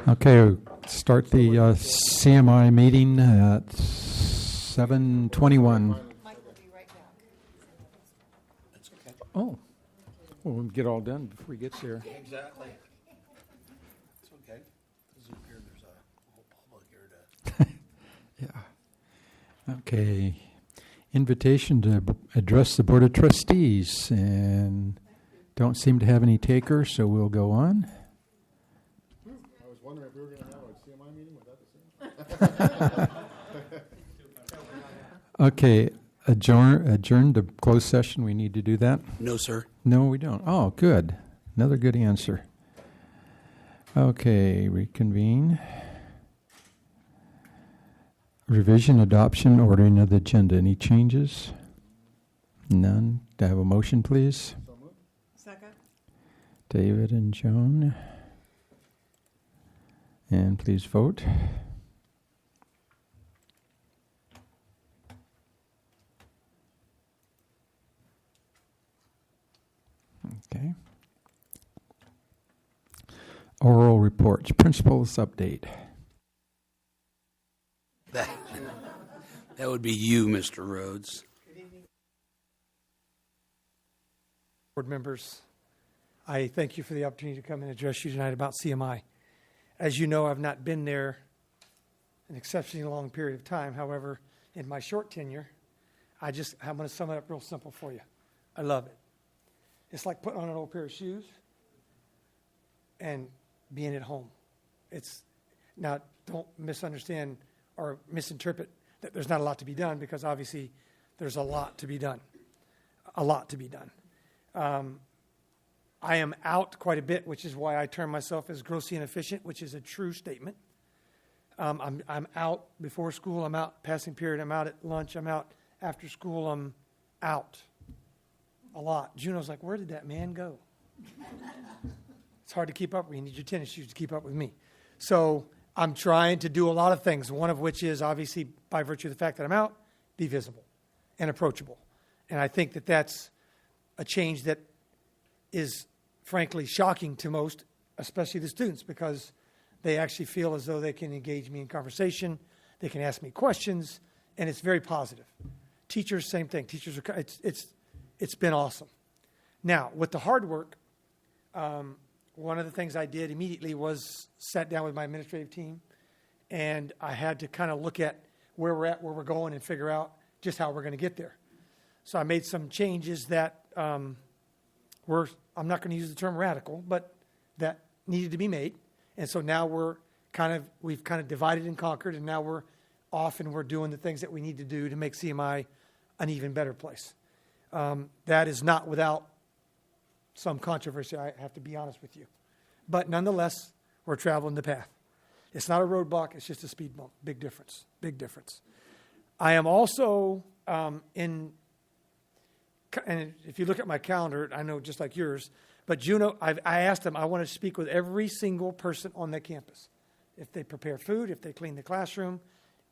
Okay, we'll start the CMI meeting at 7:21. Oh, well, we'll get all done before he gets here. Exactly. It's okay. Doesn't appear there's a whole public here to. Yeah. Okay. Invitation to address the Board of Trustees, and don't seem to have any takers, so we'll go on. I was wondering if we were going to have a CMI meeting without the CMI. Okay, adjourn to closed session. We need to do that? No, sir. No, we don't. Oh, good. Another good answer. Okay, reconvene. Revision, adoption, ordering of the agenda. Any changes? None. Do I have a motion, please? Second. David and Joan. And please vote. Okay. Oral reports. Principals update. That would be you, Mr. Rhodes. Board members, I thank you for the opportunity to come and address you tonight about CMI. As you know, I've not been there an exceptionally long period of time. However, in my short tenure, I'm going to sum it up real simple for you. I love it. It's like putting on an old pair of shoes and being at home. Now, don't misunderstand or misinterpret that there's not a lot to be done, because obviously there's a lot to be done. A lot to be done. I am out quite a bit, which is why I term myself as grossly inefficient, which is a true statement. I'm out before school. I'm out passing period. I'm out at lunch. I'm out after school. I'm out a lot. Juno's like, where did that man go? It's hard to keep up with. You need your tennis shoes to keep up with me. So I'm trying to do a lot of things, one of which is obviously, by virtue of the fact that I'm out, be visible and approachable. And I think that that's a change that is frankly shocking to most, especially the students, because they actually feel as though they can engage me in conversation, they can ask me questions, and it's very positive. Teachers, same thing. Teachers are, it's been awesome. Now, with the hard work, one of the things I did immediately was sat down with my administrative team, and I had to kind of look at where we're at, where we're going, and figure out just how we're going to get there. So I made some changes that I'm not going to use the term radical, but that needed to be made. And so now we've kind of divided and conquered, and now we're off and we're doing the things that we need to do to make CMI an even better place. That is not without some controversy, I have to be honest with you. But nonetheless, we're traveling the path. It's not a roadblock, it's just a speed bump. Big difference, big difference. I am also and if you look at my calendar, I know just like yours, but Juno, I asked them, I want to speak with every single person on the campus. If they prepare food, if they clean the classroom,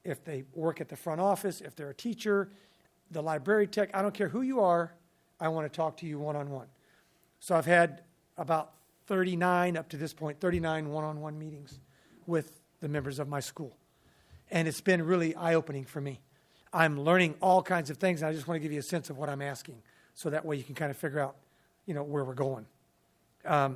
if they work at the front office, if they're a teacher, the library tech, I don't care who you are, I want to talk to you one-on-one. So I've had about 39, up to this point, 39 one-on-one meetings with the members of my school. And it's been really eye-opening for me. I'm learning all kinds of things, and I just want to give you a sense of what I'm asking, so that way you can kind of figure out, where we're going. How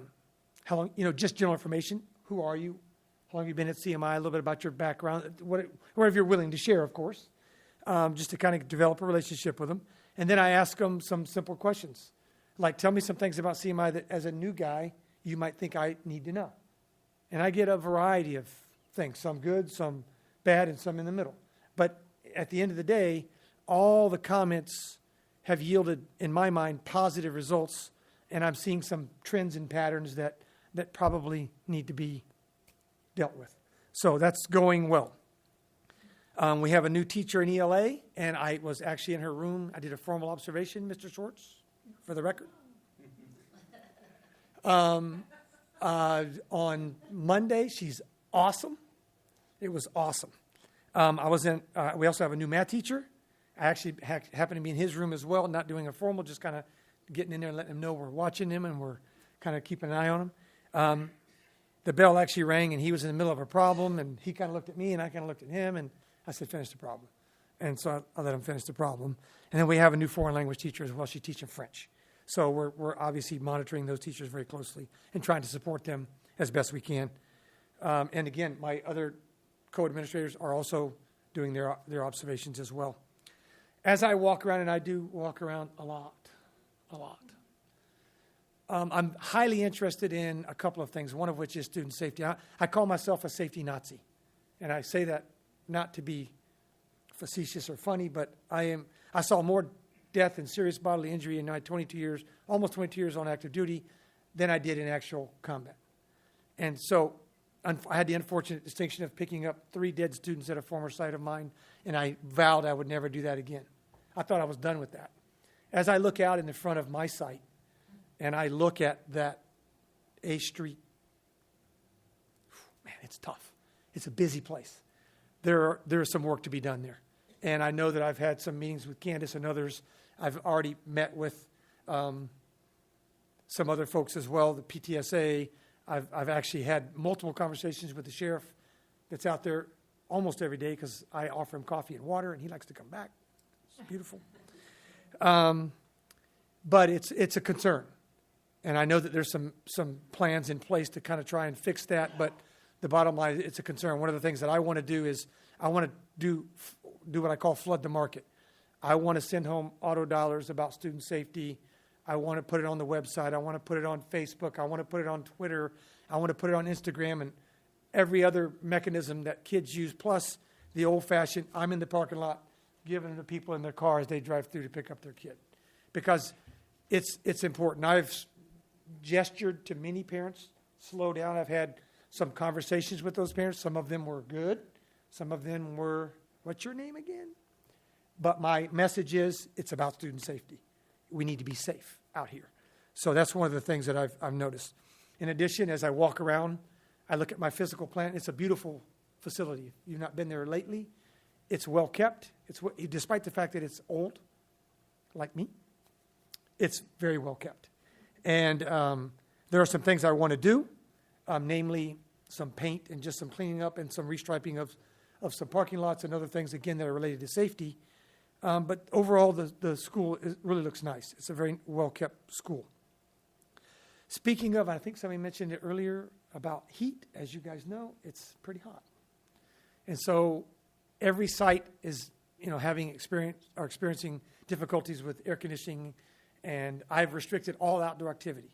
long, just general information. Who are you? How long have you been at CMI? A little bit about your background, whatever you're willing to share, of course, just to kind of develop a relationship with them. And then I ask them some simple questions, like, tell me some things about CMI that, as a new guy, you might think I need to know. And I get a variety of things, some good, some bad, and some in the middle. But at the end of the day, all the comments have yielded, in my mind, positive results, and I'm seeing some trends and patterns that probably need to be dealt with. So that's going well. We have a new teacher in ELA, and I was actually in her room. I did a formal observation, Mr. Schwartz, for the record. On Monday, she's awesome. It was awesome. We also have a new math teacher. I actually happened to be in his room as well, not doing a formal, just kind of getting in there and letting him know we're watching him and we're kind of keeping an eye on him. the bell actually rang, and he was in the middle of a problem, and he kind of looked at me, and I kind of looked at him, and I said, finish the problem. And so I let him finish the problem. And then we have a new foreign language teacher as well. She's teaching French. So we're obviously monitoring those teachers very closely and trying to support them as best we can. And again, my other co-administrators are also doing their observations as well. As I walk around, and I do walk around a lot. I'm highly interested in a couple of things, one of which is student safety. I call myself a safety Nazi. And I say that not to be facetious or funny, but I saw more death and serious bodily injury in my 22 years, almost 22 years on active duty, than I did in actual combat. And so I had the unfortunate distinction of picking up 3 dead students at a former site of mine, and I vowed I would never do that again. I thought I was done with that. As I look out in the front of my site, and I look at that A Street, man, it's tough. It's a busy place. There is some work to be done there. And I know that I've had some meetings with Candace and others. I've already met with some other folks as well, the PTSA. I've actually had multiple conversations with the sheriff that's out there almost every day because I offer him coffee and water, and he likes to come back. It's beautiful. But it's a concern. And I know that there's some plans in place to kind of try and fix that, but the bottom line, it's a concern. One of the things that I want to do is I want to do what I call flood the market. I want to send home auto dialers about student safety. I want to put it on the website. I want to put it on Facebook. I want to put it on Twitter. I want to put it on Instagram and every other mechanism that kids use, plus the old-fashioned, I'm in the parking lot giving it to people in their car as they drive through to pick up their kid. Because it's important. I've gestured to many parents, slow down. I've had some conversations with those parents. Some of them were good. Some of them were, what's your name again? But my message is, it's about student safety. We need to be safe out here. So that's one of the things that I've noticed. In addition, as I walk around, I look at my physical plant. It's a beautiful facility. If you've not been there lately, it's well kept. Despite the fact that it's old, like me, it's very well kept. And there are some things I want to do, namely some paint and just some cleaning up and some restriping of some parking lots and other things, again, that are related to safety. But overall, the school really looks nice. It's a very well-kept school. Speaking of, I think somebody mentioned it earlier about heat. As you guys know, it's pretty hot. And so every site is, experiencing difficulties with air conditioning, and I've restricted all outdoor activity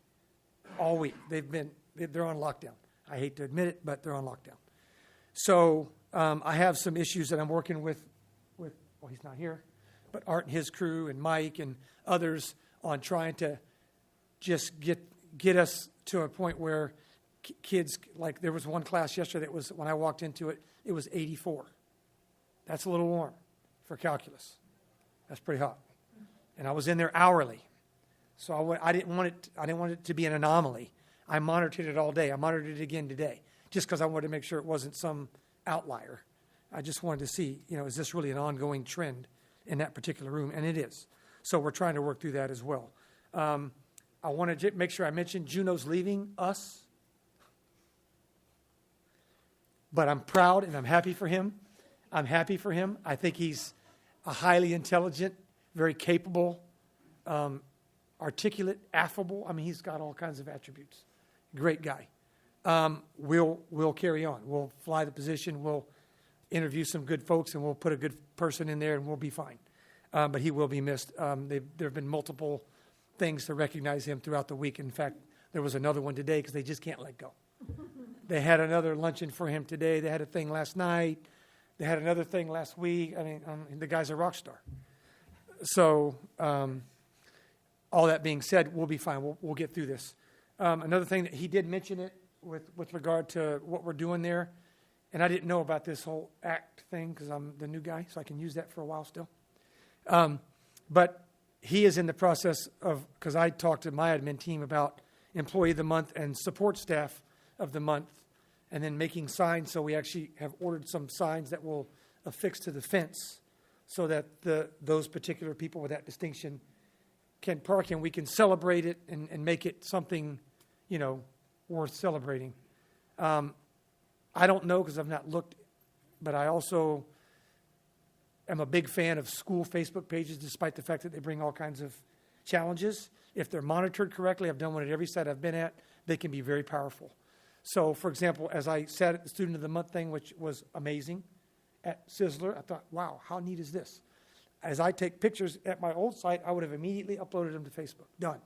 all week. They're on lockdown. I hate to admit it, but they're on lockdown. So I have some issues that I'm working with, well, he's not here, but Art and his crew and Mike and others on trying to just get us to a point where kids, like there was one class yesterday that was, when I walked into it, it was 84. That's a little warm for calculus. That's pretty hot. And I was in there hourly. So I didn't want it to be an anomaly. I monitored it all day. I monitored it again today, just because I wanted to make sure it wasn't some outlier. I just wanted to see, is this really an ongoing trend in that particular room? And it is. So we're trying to work through that as well. I wanted to make sure I mentioned Juno's leaving us. But I'm proud and I'm happy for him. I think he's a highly intelligent, very capable, articulate, affable. I mean, he's got all kinds of attributes. Great guy. We'll carry on. We'll fly the position. We'll interview some good folks, and we'll put a good person in there, and we'll be fine. But he will be missed. There have been multiple things to recognize him throughout the week. In fact, there was another one today because they just can't let go. They had another luncheon for him today. They had a thing last night. They had another thing last week. I mean, the guy's a rock star. So all that being said, we'll be fine. We'll get through this. Another thing that he did mention it with regard to what we're doing there, and I didn't know about this whole ACT thing because I'm the new guy, so I can use that for a while still. But he is in the process of, because I talked to my admin team about Employee of the Month and Support Staff of the Month, and then making signs. So we actually have ordered some signs that will affix to the fence so that those particular people with that distinction can park, and we can celebrate it and make it something, worth celebrating. I don't know because I've not looked, but I also am a big fan of school Facebook pages, despite the fact that they bring all kinds of challenges. If they're monitored correctly, I've done one at every site I've been at, they can be very powerful. So, for example, as I sat at the Student of the Month thing, which was amazing at Sizzler, I thought, wow, how neat is this? As I take pictures at my old site, I would have immediately uploaded them to Facebook. Done.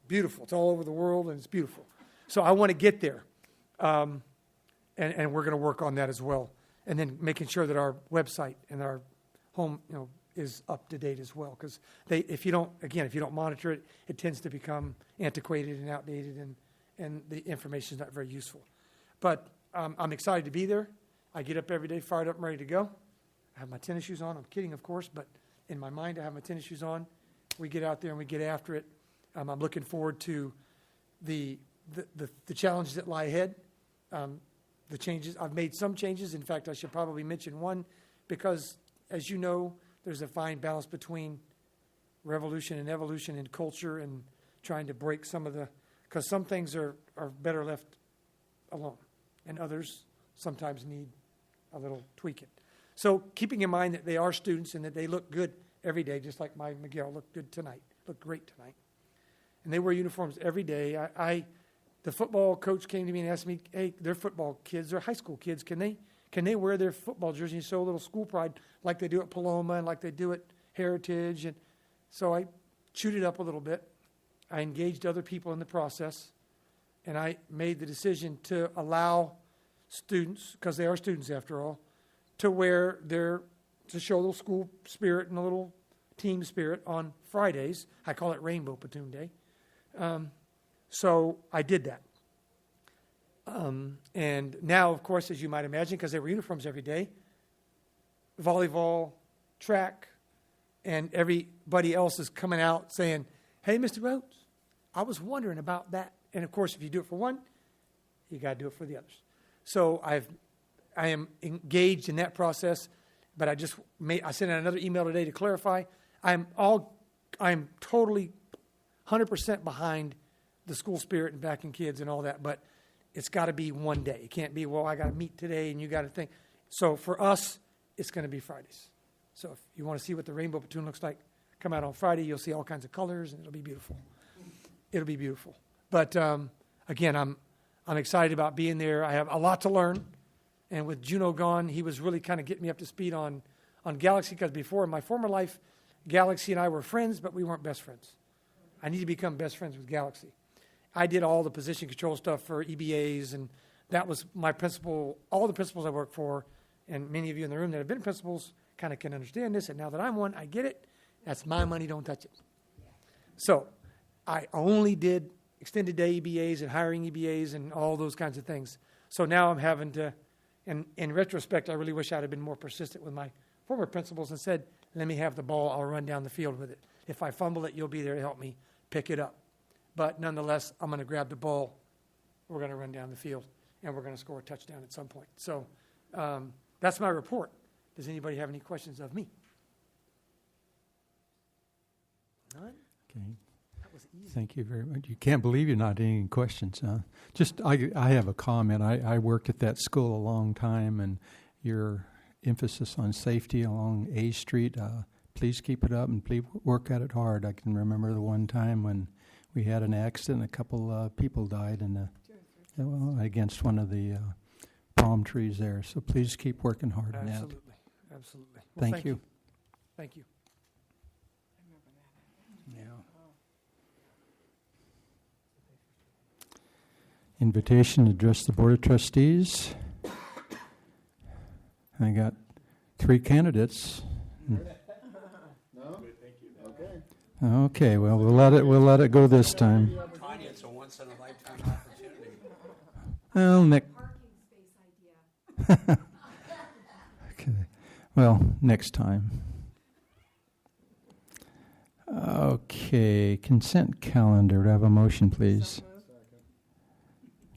Beautiful. It's all over the world, and it's beautiful. So I want to get there, and we're going to work on that as well. And then making sure that our website and our home, is up to date as well. Because if you don't monitor it, it tends to become antiquated and outdated, and the information is not very useful. But I'm excited to be there. I get up every day, fired up and ready to go. I have my tennis shoes on. I'm kidding, of course, but in my mind, I have my tennis shoes on. We get out there and we get after it. I'm looking forward to the challenges that lie ahead. The changes. I've made some changes. In fact, I should probably mention one because, as you know, there's a fine balance between revolution and evolution in culture and trying to break some of because some things are better left alone, and others sometimes need a little tweaking. So keeping in mind that they are students and that they look good every day, just like my Miguel looked good tonight, looked great tonight. And they wear uniforms every day. The football coach came to me and asked me, hey, they're football kids, they're high school kids. Can they wear their football jersey and show a little school pride like they do at Paloma and like they do at Heritage? And so I chewed it up a little bit. I engaged other people in the process, and I made the decision to allow students, because they are students after all, to show a little school spirit and a little team spirit on Fridays. I call it Rainbow Platoon Day. So I did that. And now, of course, as you might imagine, because they wear uniforms every day, volleyball, track, and everybody else is coming out saying, hey, Mr. Rhodes, I was wondering about that. And, of course, if you do it for one, you got to do it for the others. So I am engaged in that process, but I sent out another email today to clarify. I'm totally 100% behind the school spirit and backing kids and all that, but it's got to be one day. It can't be, well, I got to meet today and you got to think. So for us, it's going to be Fridays. So if you want to see what the Rainbow Platoon looks like, come out on Friday. You'll see all kinds of colors, and it'll be beautiful. It'll be beautiful. But again, I'm excited about being there. I have a lot to learn. And with Juno gone, he was really kind of getting me up to speed on Galaxy, because before, in my former life, Galaxy and I were friends, but we weren't best friends. I need to become best friends with Galaxy. I did all the position control stuff for EBAs, and that was my principal. All the principals I worked for, and many of you in the room that have been principals kind of can understand this, and now that I'm one, I get it. That's my money, don't touch it. So I only did extended day EBAs and hiring EBAs and all those kinds of things. So now I'm having to, and in retrospect, I really wish I'd have been more persistent with my former principals and said, let me have the ball, I'll run down the field with it. If I fumble it, you'll be there to help me pick it up. But nonetheless, I'm going to grab the ball, we're going to run down the field, and we're going to score a touchdown at some point. So that's my report. Does anybody have any questions of me? None? Okay. That was easy. Thank you very much. You can't believe you're not any questions, huh? Just, I have a comment. I worked at that school a long time, and your emphasis on safety along A Street, please keep it up and please work at it hard. I can remember the one time when we had an accident, a couple people died against one of the palm trees there. So please keep working hard on that. Absolutely. Absolutely. Well, Thank you. Thank you. Yeah. Invitation to address the Board of Trustees. I got 3 candidates. No? Thank you. Okay. Okay, well, we'll let it go this time. Tanya, it's a once in a lifetime opportunity. Well, Nick. Parking space idea. Okay. Well, next time. Okay, consent calendar. Do I have a motion, please?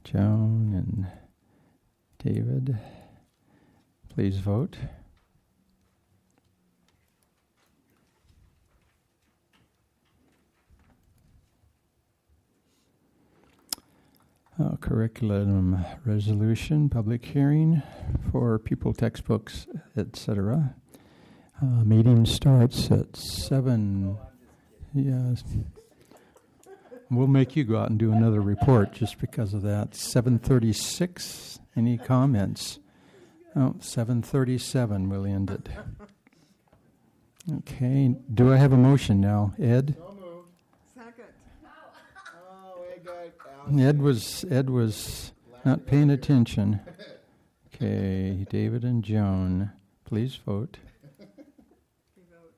Joan and David, please vote. Curriculum resolution, public hearing for pupil textbooks, etc. Meeting starts at 7. Yes. We'll make you go out and do another report just because of that. 7:36. Any comments? Oh, 7:37. We'll end it. Okay. Do I have a motion now, Ed? So moved. Second. Oh, Ed Ed was not paying attention. Okay, David and Joan, please vote. We vote.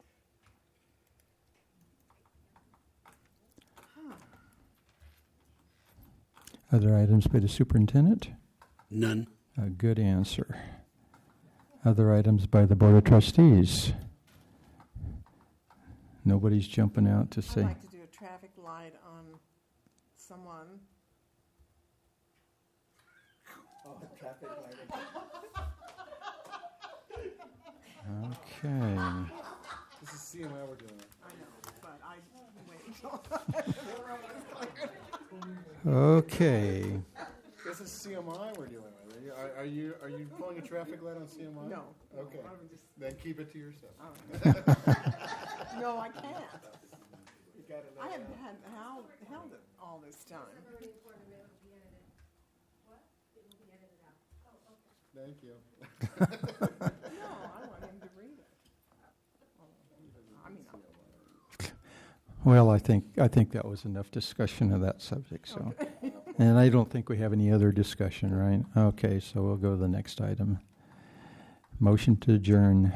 Other items by the superintendent? None. A good answer. Other items by the Board of Trustees? Nobody's jumping out to I'd say. like to do a traffic light on someone. Okay. This is CMI we're doing. I know, but I wait until Okay. This is CMI we're dealing with. Are you pulling a traffic light on CMI? No. Okay. I would just- Then keep it to yourself. No, I can't. You gotta I know haven't that. held it all this time. Thank you. No, I want him to read it. I mean, Well, I think that was enough discussion of that subject. So, and I don't think we have any other discussion, right? Okay, so we'll go to the next item. Motion to adjourn.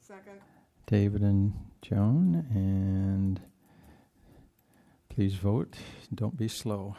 second. David and Joan, and please vote. Don't be slow.